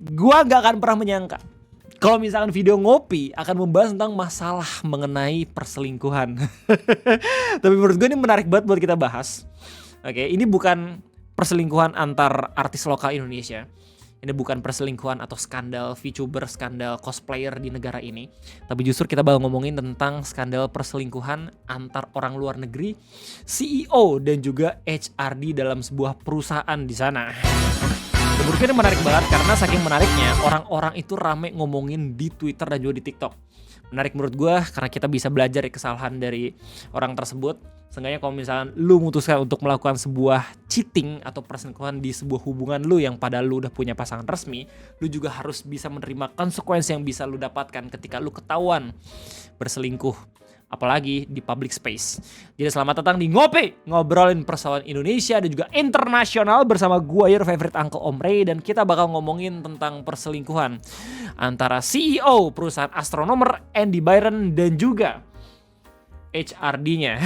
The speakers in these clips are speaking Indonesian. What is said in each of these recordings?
Gua nggak akan pernah menyangka kalau misalkan video ngopi akan membahas tentang masalah mengenai perselingkuhan. Tapi menurut gue ini menarik banget buat kita bahas. Oke, ini bukan perselingkuhan antar artis lokal Indonesia. Ini bukan perselingkuhan atau skandal VTuber, skandal cosplayer di negara ini. Tapi justru kita bakal ngomongin tentang skandal perselingkuhan antar orang luar negeri, CEO dan juga HRD dalam sebuah perusahaan di sana. Menurut gue ini menarik banget karena saking menariknya orang-orang itu rame ngomongin di Twitter dan juga di TikTok. Menarik menurut gue karena kita bisa belajar kesalahan dari orang tersebut. Seenggaknya kalau misalkan lu memutuskan untuk melakukan sebuah cheating atau perselingkuhan di sebuah hubungan lu yang padahal lu udah punya pasangan resmi, lu juga harus bisa menerima konsekuensi yang bisa lu dapatkan ketika lu ketahuan berselingkuh. Apalagi di public space. Jadi selamat datang di Ngopi, ngobrolin persoalan Indonesia dan juga internasional bersama gua your favorite Uncle Om Ray. Dan kita bakal ngomongin tentang perselingkuhan antara CEO perusahaan astronomer Andy Byron dan juga HRD-nya.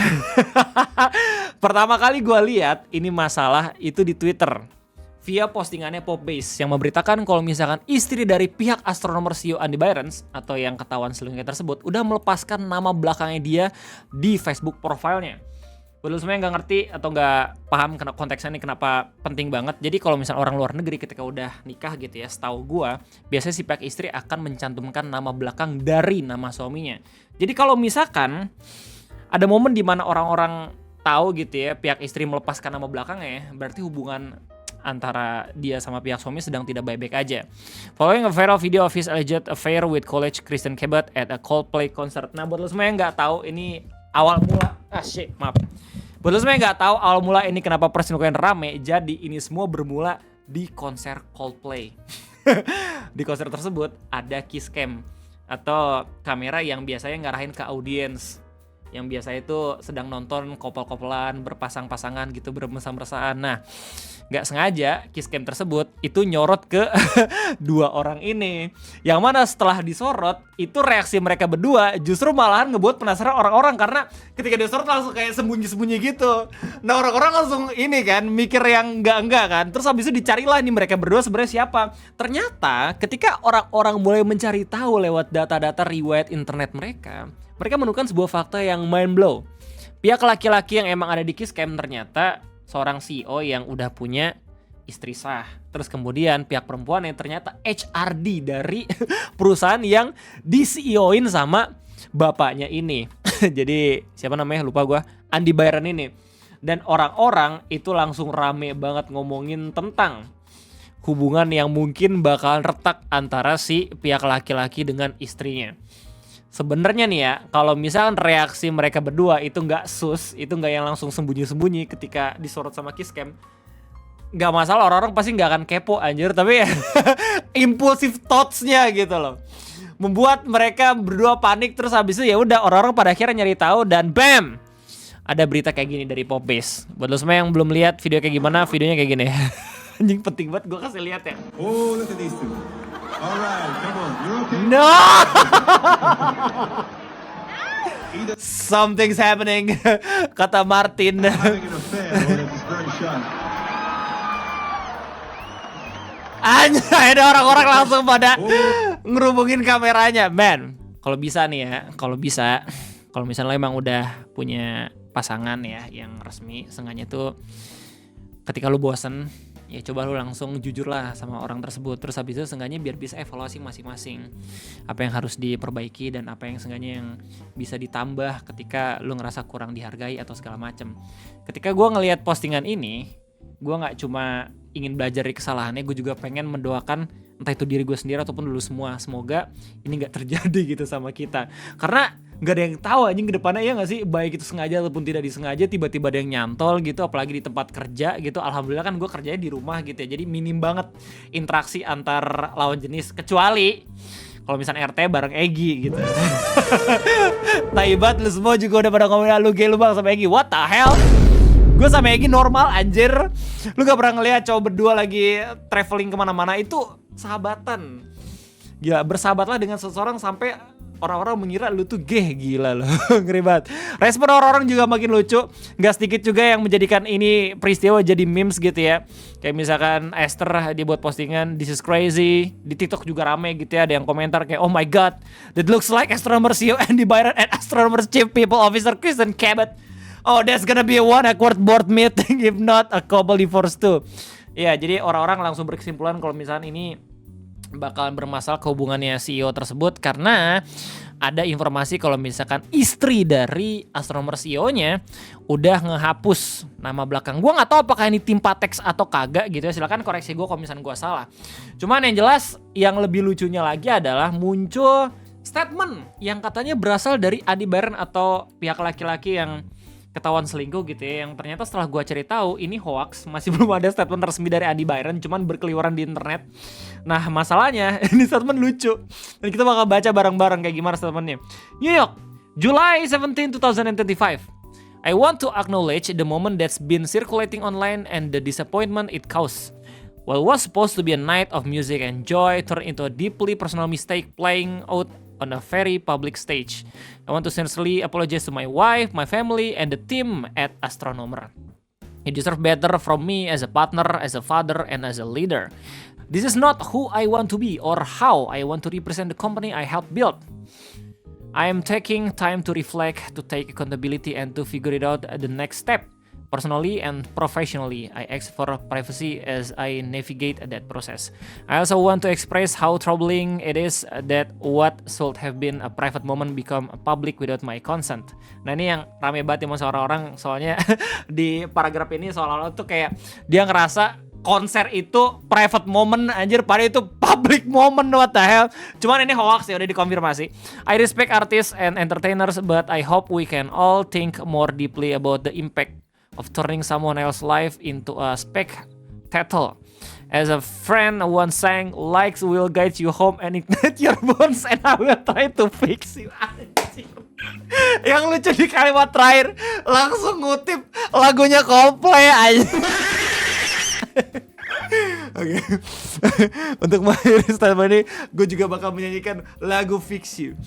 Pertama kali gua lihat ini masalah itu di Twitter via postingannya Popbase yang memberitakan kalau misalkan istri dari pihak astronomer CEO Andy Byron atau yang ketahuan selingkuh tersebut udah melepaskan nama belakangnya dia di Facebook profilnya. Gue sebenarnya nggak ngerti atau nggak paham konteksnya ini kenapa penting banget. Jadi kalau misalnya orang luar negeri ketika udah nikah gitu ya, setahu gue biasanya si pihak istri akan mencantumkan nama belakang dari nama suaminya. Jadi kalau misalkan ada momen di mana orang-orang tahu gitu ya pihak istri melepaskan nama belakangnya, berarti hubungan antara dia sama pihak suami sedang tidak baik-baik aja. Following a viral video of his alleged affair with college Kristen Cabot at a Coldplay concert. Nah, buat lo semua yang nggak tahu ini awal mula, Buat lo semua yang nggak tahu awal mula ini kenapa perselingkuhan rame. Jadi ini semua bermula di konser Coldplay. Di konser tersebut ada kiss cam atau kamera yang biasanya ngarahin ke audiens. Yang biasa itu sedang nonton couple-couplean, berpasang-pasangan gitu, bermesra-mesraan. Nah, nggak sengaja kiss cam tersebut itu nyorot ke dua orang ini. Yang mana setelah disorot, itu reaksi mereka berdua justru malahan ngebuat penasaran orang-orang. Karena ketika disorot langsung kayak sembunyi-sembunyi gitu. Nah, orang-orang langsung ini kan, mikir yang enggak-enggak kan. Terus habis itu dicarilah nih mereka berdua sebenarnya siapa. Ternyata ketika orang-orang mulai mencari tahu lewat data-data riwayat internet mereka menemukan sebuah fakta yang mind blow. Pihak laki-laki yang emang ada di kiss cam ternyata seorang CEO yang udah punya istri sah. Terus kemudian pihak perempuan yang ternyata HRD dari perusahaan yang di-CEO-in sama bapaknya ini. Jadi siapa namanya lupa gue, Andy Byron ini. Dan orang-orang itu langsung rame banget ngomongin tentang hubungan yang mungkin bakalan retak antara si pihak laki-laki dengan istrinya. Sebenarnya nih ya, kalau misalkan reaksi mereka berdua itu nggak itu nggak yang langsung sembunyi-sembunyi ketika disorot sama kiss cam, nggak masalah, orang-orang pasti nggak akan kepo anjir, tapi ya impulsive thoughts-nya gitu loh, membuat mereka berdua panik. Terus habis itu ya udah orang-orang pada akhirnya nyari tahu dan bam, ada berita kayak gini dari Popbase. Buat lo semua yang belum lihat video kayak gimana, videonya kayak gini. Anjing penting banget gue kasih lihat ya. Oh, look at these two. Alright, come on, you're okay. No! Something's happening, kata Martin. Having an affair, or it is very shy. Anjay, ada orang-orang langsung pada ngerubungin kameranya. Man, kalau bisa nih ya, kalau misalnya emang udah punya pasangan ya yang resmi, sengaja tuh ketika lu bosen, ya coba lu langsung jujur lah sama orang tersebut. Terus habis itu seenggaknya biar bisa evaluasi masing-masing apa yang harus diperbaiki dan apa yang seenggaknya yang bisa ditambah ketika lu ngerasa kurang dihargai atau segala macem. Ketika gue ngelihat postingan ini, gue nggak cuma ingin belajar dari kesalahannya, gue juga pengen mendoakan entah itu diri gue sendiri ataupun dulu semua, semoga ini nggak terjadi gitu sama kita. Karena nggak ada yang tahu anjing ke depannya, ya nggak sih, baik itu sengaja ataupun tidak disengaja, tiba-tiba ada yang nyantol gitu, apalagi di tempat kerja gitu. Alhamdulillah kan gue kerjanya di rumah gitu ya, jadi minim banget interaksi antar lawan jenis, kecuali kalau misalnya RT bareng Egi gitu. Taibat lu semua juga udah pada ngomongin lu gay lu bang sama Egi, what the hell? Gue sama Egi normal anjir. Lu gak pernah ngeliat cowok berdua lagi traveling kemana-mana itu sahabatan. Gila, bersahabatlah dengan seseorang sampai orang-orang mengira lu tuh gay, gila loh. Ngeri banget. Respon orang-orang juga makin lucu. Gak sedikit juga yang menjadikan ini peristiwa jadi memes gitu ya. Kayak misalkan Esther dia buat postingan "This is crazy". Di TikTok juga rame gitu ya, ada yang komentar kayak "Oh my god, that looks like astronomer CEO Andy Byron and astronomer chief people officer Kristen Cabot. Oh, that's gonna be a one awkward board meeting if not a couple divorce too." Ya, jadi orang-orang langsung berkesimpulan kalau misalkan ini bakalan bermasalah ke hubungannya CEO tersebut karena ada informasi kalau misalkan istri dari astronomer CEO-nya udah ngehapus nama belakang. Gua nggak tahu apakah ini tim Patex atau kagak gitu ya. Silakan koreksi gue kalau misalkan gue salah. Cuman yang jelas yang lebih lucunya lagi adalah muncul statement yang katanya berasal dari Andy Byron atau pihak laki-laki yang ketahuan selingkuh gitu ya, yang ternyata setelah gue cari tahu ini hoax, masih belum ada statement resmi dari Andy Byron, cuman berkeliweran di internet. Nah masalahnya ini statement lucu dan kita bakal baca bareng-bareng kayak gimana statementnya. New York, July 17, 2025. I want to acknowledge the moment that's been circulating online and the disappointment it caused. What was supposed to be a night of music and joy turned into a deeply personal mistake playing out on a very public stage. I want to sincerely apologize to my wife, my family, and the team at Astronomer. You deserve better from me as a partner, as a father, and as a leader. This is not who I want to be or how I want to represent the company I helped build. I am taking time to reflect, to take accountability, and to figure it out at the next step. Personally and professionally, I ask for privacy as I navigate that process. I also want to express how troubling it is that what should have been a private moment become public without my consent. Nah ini yang rame banget ya orang-orang, soalnya di paragraf ini seolah-olah tuh kayak dia ngerasa konser itu private moment anjir, padahal itu public moment, what the hell. Cuman ini hoax ya, udah dikonfirmasi. I respect artists and entertainers, but I hope we can all think more deeply about the impact of turning someone else's life into a spectacle. As a friend once sang, "Likes will guide you home and ignite your bones, and I will try to fix you." Anjir. Yang lucu di kalimat terakhir langsung ngutip lagunya Coldplay aja. Oke. Untuk mengakhiri statement ini, gue juga bakal menyanyikan lagu "Fix You."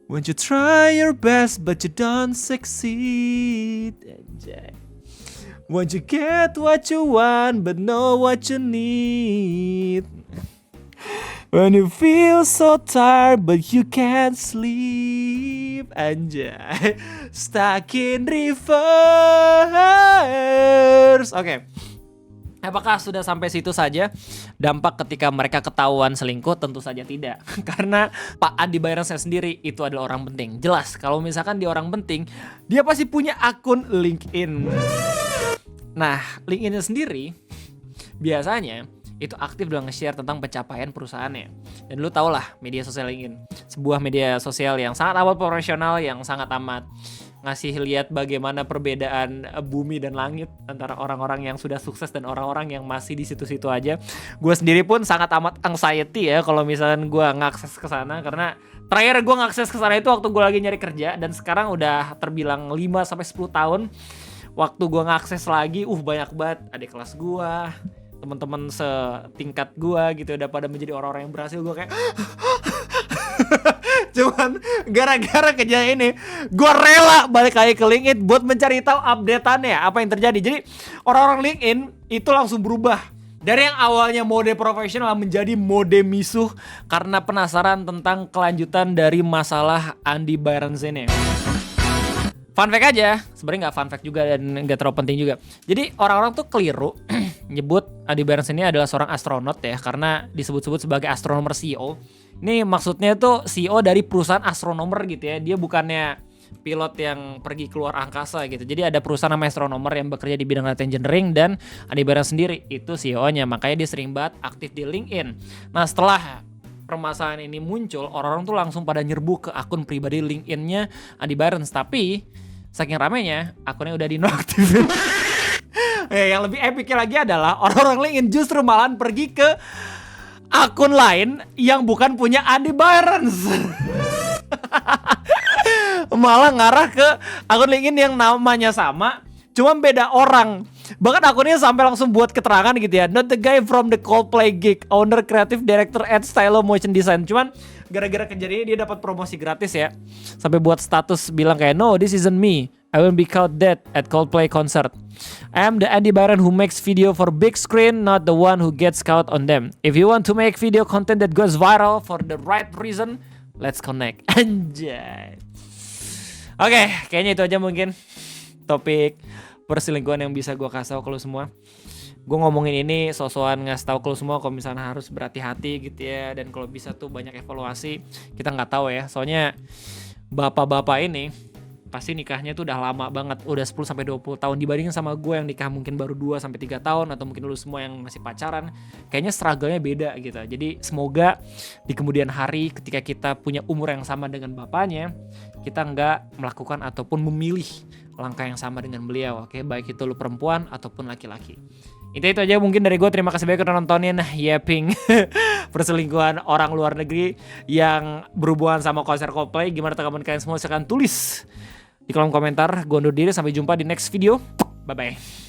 Won't you try your best but you don't succeed? Anjay. Won't you get what you want but know what you need? When you feel so tired but you can't sleep. Anjay. Stuck in reverse. Oke. Apakah sudah sampai situ saja? Dampak ketika mereka ketahuan selingkuh? Tentu saja tidak. Karena Pak Andy Byron saya sendiri itu adalah orang penting. Jelas kalau misalkan dia orang penting, dia pasti punya akun LinkedIn. Nah, LinkedIn sendiri biasanya itu aktif dalam nge-share tentang pencapaian perusahaannya. Dan lu tau lah media sosial LinkedIn, sebuah media sosial yang sangat amat profesional, yang sangat amat ngasih lihat bagaimana perbedaan bumi dan langit antara orang-orang yang sudah sukses dan orang-orang yang masih di situ-situ aja. Gue sendiri pun sangat amat anxiety ya kalau misalkan gue ngakses ke sana, karena terakhir gue ngakses ke sana itu waktu gue lagi nyari kerja, dan sekarang udah terbilang 5 sampai 10 tahun. Waktu gue ngakses lagi, banyak banget adik kelas gue, teman-teman setingkat gue gitu udah pada menjadi orang-orang yang berhasil. Gue kayak cuman gara-gara kejadian ini gue rela balik lagi ke LinkedIn buat mencari tahu update-annya apa yang terjadi. Jadi orang-orang LinkedIn itu langsung berubah dari yang awalnya mode profesional menjadi mode misuh karena penasaran tentang kelanjutan dari masalah Andy Byron ini. Fun fact aja, sebenarnya nggak fun fact juga dan nggak terlalu penting juga. Jadi orang-orang tuh keliru nyebut Andy Byron ini adalah seorang astronot ya, karena disebut-sebut sebagai astronomer CEO. Ini maksudnya tuh CEO dari perusahaan astronomer gitu ya. Dia bukannya pilot yang pergi keluar angkasa gitu. Jadi ada perusahaan namanya Astronomer yang bekerja di bidang data engineering, dan Andy Byron sendiri itu CEO-nya. Makanya dia sering banget aktif di LinkedIn. Nah setelah permasalahan ini muncul, orang-orang tuh langsung pada nyerbu ke akun pribadi LinkedIn-nya Andy Byron. Tapi saking ramenya akunnya udah dinonaktifin. Yang lebih epicnya lagi adalah orang-orang LinkedIn justru malahan pergi ke akun lain yang bukan punya Andy Byron. Malah ngarah ke akun LinkedIn yang namanya sama, cuma beda orang. Bahkan akunnya sampai langsung buat keterangan gitu ya. Not the guy from the Coldplay gig, owner, creative director at Stylo Motion Design. Cuman gara-gara kejadian ini dia dapat promosi gratis ya. Sampai buat status bilang kayak, no, this isn't me. I will be caught dead at Coldplay concert. I am the Andy Byron who makes video for big screen, not the one who gets caught on them. If you want to make video content that goes viral for the right reason, let's connect. Anjay. Oke, kayaknya itu aja mungkin topik perselingkuhan yang bisa gue kasih tau ke lu semua. Gue ngomongin ini so-soan ngasih tau ke lu semua kalau misalnya harus berhati-hati gitu ya. Dan kalau bisa tuh banyak evaluasi. Kita nggak tahu ya. Soalnya bapak-bapak ini pasti nikahnya tuh udah lama banget. Udah 10-20 tahun dibandingin sama gue yang nikah mungkin baru 2-3 tahun. Atau mungkin lu semua yang masih pacaran. Kayaknya struggle-nya beda gitu. Jadi semoga di kemudian hari ketika kita punya umur yang sama dengan bapaknya, kita nggak melakukan ataupun memilih langkah yang sama dengan beliau, oke? Baik itu lu perempuan ataupun laki-laki. Itu aja mungkin dari gue. Terima kasih banyak udah nontonin Yapping perselingkuhan orang luar negeri yang berhubungan sama konser Coldplay. Gimana tanggapan kalian semua? Silahkan tulis di kolom komentar. Gue undur diri, sampai jumpa di next video. Bye-bye.